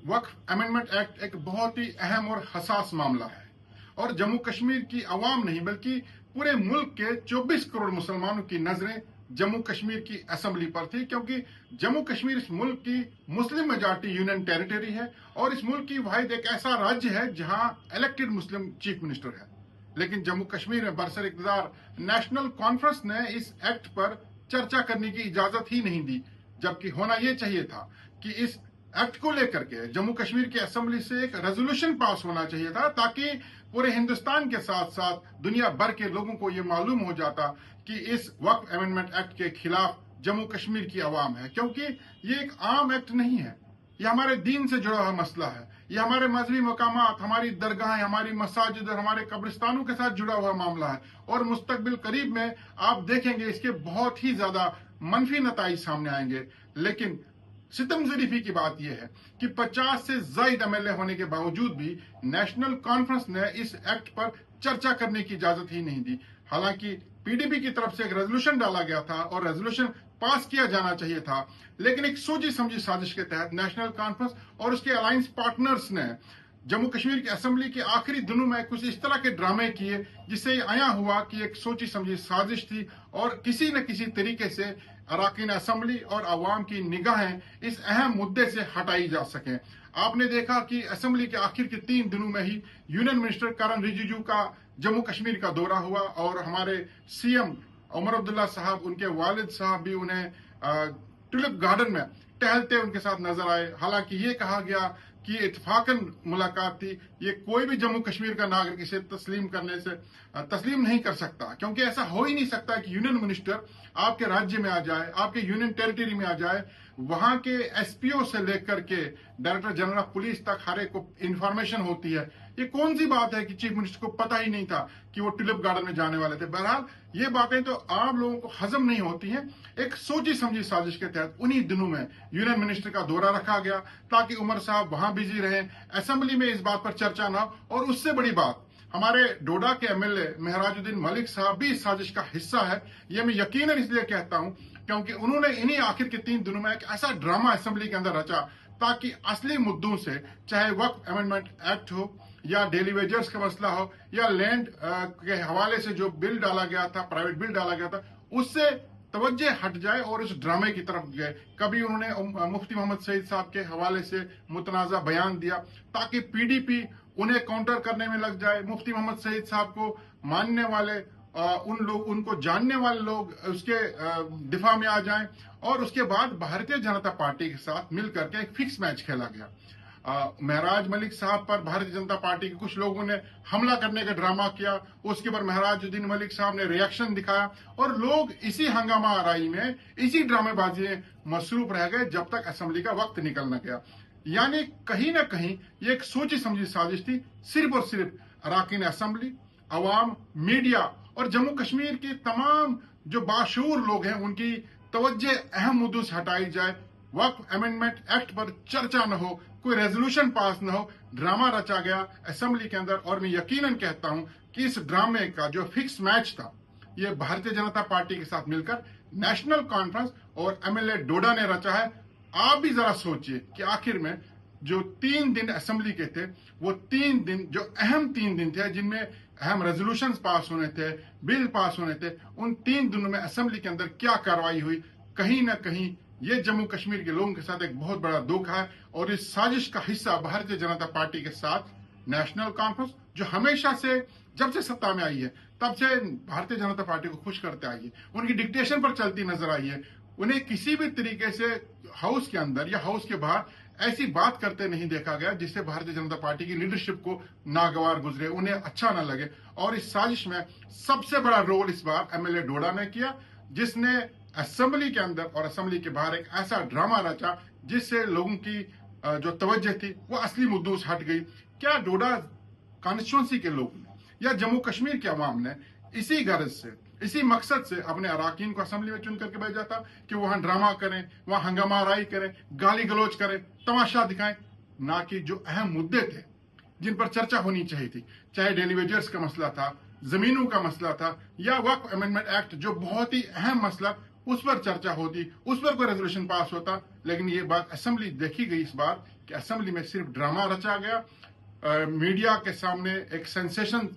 वक्फ amendment act एक बहुत ही अहम और हसास मामला है और जम्मू कश्मीर की आवाम नहीं बल्कि पूरे मुल्क के 24 करोड़ मुसलमानों की नजरें जम्मू कश्मीर की असेंबली पर थी, क्योंकि जम्मू कश्मीर इस मुल्क की मुस्लिम मेजॉरिटी यूनियन टेरिटरी है और इस मुल्क की वाहिद एक ऐसा राज्य है जहां इलेक्टेड मुस्लिम चीफ मिनिस्टर है। लेकिन जम्मू कश्मीर में बरसर इक़्तिदार नेशनल कॉन्फ्रेंस ने इस एक्ट पर चर्चा करने की इजाजत ही नहीं दी, जबकि होना यह चाहिए था कि इस एक्ट को लेकर के जम्मू कश्मीर की असेंबली से एक रेजोल्यूशन पास होना चाहिए था, ताकि पूरे हिंदुस्तान के साथ साथ दुनिया भर के लोगों को यह मालूम हो जाता कि इस वक्फ अमेंडमेंट एक्ट के खिलाफ जम्मू कश्मीर की आवाम है। क्योंकि ये एक आम एक्ट नहीं है, यह हमारे दीन से जुड़ा हुआ मसला है, यह हमारे मजहबी मकामात, हमारी दरगाहें, हमारी मसाजिद और हमारे कब्रिस्तानों के साथ जुड़ा हुआ मामला है और मुस्तकबिल करीब में आप देखेंगे इसके बहुत ही ज्यादा मनफी नताइज सामने आएंगे। लेकिन सितम ज़रीफी की बात यह है कि 50 से ज्यादा एमएलए होने के बावजूद भी नेशनल कॉन्फ्रेंस ने इस एक्ट पर चर्चा करने की इजाजत ही नहीं दी। हालांकि पीडीपी की तरफ से एक रेजोल्यूशन डाला गया था और रेजोल्यूशन पास किया जाना चाहिए था, लेकिन एक सोची समझी साजिश के तहत नेशनल कॉन्फ्रेंस और उसके अलायंस पार्टनर्स ने जम्मू कश्मीर की असेंबली के आखिरी दिनों में कुछ इस तरह के ड्रामे किए जिससे आया हुआ कि एक सोची समझी साजिश थी और किसी न किसी तरीके से अराकीन असेंबली और अवाम की निगाहें इस अहम मुद्दे से हटाई जा सकें। आपने देखा कि असेंबली के आखिर के 3 दिनों में ही यूनियन मिनिस्टर किरेन रिजिजू का जम्मू कश्मीर का दौरा हुआ और हमारे सीएम उमर अब्दुल्ला साहब, उनके वालिद साहब भी उन्हें टुलिप गार्डन में टहलते उनके साथ नजर आए। हालांकि ये कहा गया कि इत्तफाकन मुलाकात थी, ये कोई भी जम्मू कश्मीर का नागरिक इसे तस्लीम नहीं कर सकता, क्योंकि ऐसा हो ही नहीं सकता कि यूनियन मिनिस्टर आपके राज्य में आ जाए, आपके यूनियन टेरिटरी में आ जाए, वहां के एसपीओ से लेकर के डायरेक्टर जनरल ऑफ पुलिस तक हर एक को इंफॉर्मेशन होती है। ये कौन सी बात है कि चीफ मिनिस्टर को पता ही नहीं था कि वो टुलिप गार्डन में जाने वाले थे। बहरहाल ये बातें तो आम लोगों को हजम नहीं होती हैं। एक सोची समझी साजिश के तहत उन्हीं दिनों में यूनियन मिनिस्टर का दौरा रखा गया ताकि उमर साहब वहां बिजी रहे, असेंबली में इस बात पर चर्चा ना हो। और उससे बड़ी बात, हमारे डोडा के एमएलए महराजुद्दीन मलिक साहब भी इस साजिश का हिस्सा है। यह मैं यकीनन इसलिए कहता हूं क्योंकि उन्होंने इन्हीं आखिर के 3 दिनों में एक ऐसा ड्रामा असेंबली के अंदर रचा ताकि असली मुद्दों से, चाहे वक्फ अमेंडमेंट एक्ट हो या डेली वेजर्स का मसला हो या लैंड के हवाले से जो बिल डाला गया था, प्राइवेट बिल डाला गया था, उससे तवज्जो हट जाए और उस ड्रामे की तरफ गए। कभी उन्होंने मुफ्ती मोहम्मद सईद साहब के हवाले से मुतनाज़ा बयान दिया ताकि पीडीपी उन्हें काउंटर करने में लग जाए। मुफ्ती मोहम्मद सईद साहब को मानने वाले उनको जानने वाले लोग उसके दिफा में आ जाएं और उसके बाद भारतीय जनता पार्टी के साथ मिलकर के एक फिक्स मैच खेला गया। महराज मलिक साहब पर भारतीय जनता पार्टी के कुछ लोगों ने हमला करने का ड्रामा किया, उसके बाद महराजुद्दीन मलिक साहब ने रिएक्शन दिखाया और लोग इसी हंगामा आराई में, इसी ड्रामेबाजी में मसरूफ रह गए जब तक असेंबली का वक्त निकल न गया। यानी कहीं ना कहीं ये एक सोची समझी साजिश थी, सिर्फ और सिर्फ अराकीन असेंबली, अवाम, मीडिया और जम्मू कश्मीर के तमाम जो बाशूर लोग हैं उनकी तवज्जो अहम मुद्दों से हटाई जाए, वक्फ अमेंडमेंट एक्ट पर चर्चा न हो, कोई रेजोल्यूशन पास न हो, ड्रामा रचा गया असेंबली के अंदर। और मैं यकीनन कहता हूं कि इस ड्रामे का जो फिक्स मैच था, ये भारतीय जनता पार्टी के साथ मिलकर नेशनल कॉन्फ्रेंस और एमएलए डोडा ने रचा है। आप भी जरा सोचिए कि आखिर में जो 3 दिन असेंबली के थे, वो 3 दिन जो अहम 3 दिन थे जिनमें अहम रेजोल्यूशन पास होने थे, बिल पास होने थे, उन 3 दिनों में असेंबली के अंदर क्या कार्रवाई हुई। कहीं ना कहीं ये जम्मू कश्मीर के लोगों के साथ एक बहुत बड़ा दुख है और इस साजिश का हिस्सा भारतीय जनता पार्टी के साथ नेशनल कॉन्फ्रेंस, जो हमेशा से जब से सत्ता में आई है तब से भारतीय जनता पार्टी को खुश करते आई है, उनकी डिक्टेशन पर चलती नजर आई है। उन्हें किसी भी तरीके से हाउस के अंदर या हाउस के बाहर ऐसी बात करते नहीं देखा गया जिससे भारतीय जनता पार्टी की लीडरशिप को नागवार गुजरे, उन्हें अच्छा न लगे। और इस साजिश में सबसे बड़ा रोल इस बार एमएलए डोडा ने किया, जिसने असेंबली के अंदर और असेंबली के बाहर एक ऐसा ड्रामा रचा जिससे लोगों की जो तवज्जो थी वो असली मुद्दों से हट गई। क्या डोडा कॉन्स्टिट्यूंसी के लोगों ने या जम्मू कश्मीर के अवाम ने इसी गरज से, इसी मकसद से अपने अराकीन को असेंबली में चुन करके भेजा था कि वहां ड्रामा करें, वहां हंगामा आराई करें, गाली गलौज करें, तमाशा दिखाएं, ना कि जो अहम मुद्दे थे जिन पर चर्चा होनी चाहिए थी, चाहे डेली वेजर्स का मसला था, जमीनों का मसला था या वक्फ अमेंडमेंट एक्ट जो बहुत ही अहम मसला اس پر چرچا ہوتی، اس پر کوئی ریزولوشن پاس ہوتا. لیکن یہ بات اسمبلی دیکھی گئی اس بار کہ اسمبلی میں صرف ڈرامہ رچا گیا، میڈیا کے سامنے ایک سینسیشن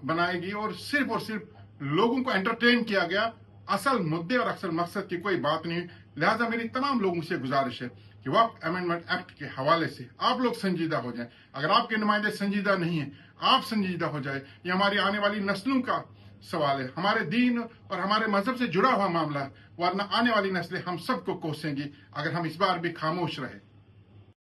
بنائی گئی اور صرف لوگوں کو انٹرٹین کیا گیا. اصل مدعے اور اصل مقصد کی کوئی بات نہیں. لہذا میری تمام لوگوں سے گزارش ہے کہ وقف امینڈمنٹ ایکٹ کے حوالے سے آپ لوگ سنجیدہ ہو جائیں. اگر آپ کے نمائندے سنجیدہ نہیں ہیں، آپ سنجیدہ ہو جائیں. یہ ہماری آنے والی نسلوں کا سوال ہے، ہمارے دین اور ہمارے مذہب سے جڑا ہوا معاملہ ہے، ورنہ آنے والی نسلیں ہم سب کو کوسیں گی اگر ہم اس بار بھی خاموش رہے.